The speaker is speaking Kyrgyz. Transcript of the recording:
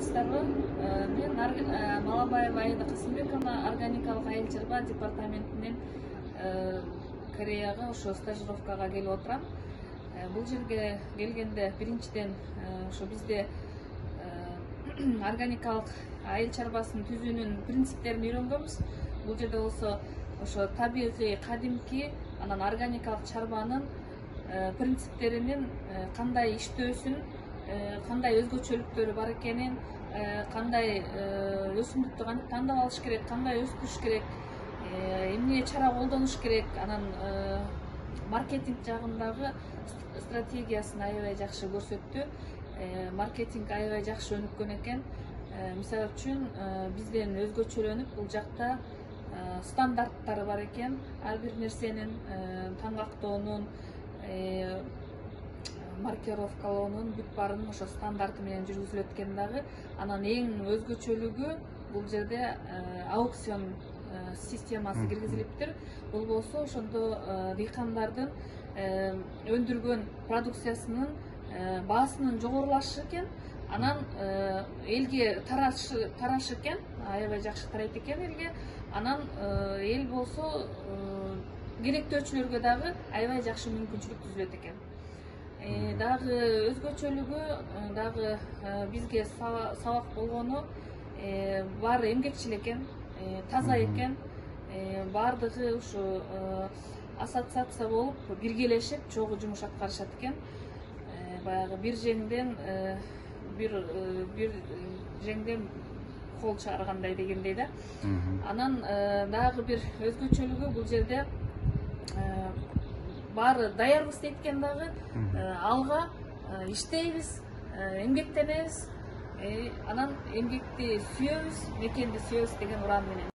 саламатсыздарбы? Мен Малабаева Аида Касымбековна органикалык айыл чарба департаментинен Кореяга ошо стажировкага келип отурам. Бул жерге келгенде биринчиден ошо бизде органикалык айыл чарбасын түзүүнүн принциптерин үйрөнгөнбүз. Бул жерде болсо ошо табигый, кадимки, анан органикалык чарбанын принциптеринин кандай иштөөсүн, кандай өзгөчөлүктөрү бар экенин, кандай өсүмдүктү кантип тандап алыш керек, кандай өстүрүш керек, эмне чара колдонуш керек, анан маркетинг жагындагы стратегиясын аябай жакшы көрсөттү. Маркетинг аябай жакшы өнүккөн экен. Мисалы үчүн бизден өзгөчөлөнүп бул жакта стандарттары бар экен. Ар бир нерсенин таңгактоонун, маркировкалоонун бүт баарын ошо стандарты менен жүргүзүлөт экен дагы. Анан эң өзгөчөлүгү бул жерде аукцион системасы киргизилиптир. Бул болсо ошондо дыйкандардын өндүргөн продукциясынын баасынын жогорулашы экен. Анан элге тарашы экен, аябай жакшы тарайт экен элге. Анан эл болсо керектөөчүлөргө дагы аябай жакшы мүмкүнчүлүк түзүлөт экен. Дагы өзгөчөлүгү, дагы бизге сабак болгону баары эмгекчил экен, таза экен. Баардыгы ушу ассоциация болуп биргелешип чогуу жумуш аткарышат экен. Баягы бир жеңден кол чыгаргандай дегендей да. Анан дагы бир өзгөчөлүгү бул жерде баары даярбыз дейт экен дагы. Алга иштейбиз, эмгектенебиз. Анан эмгекти сүйөбүз, мекенди сүйөбүз деген уран менен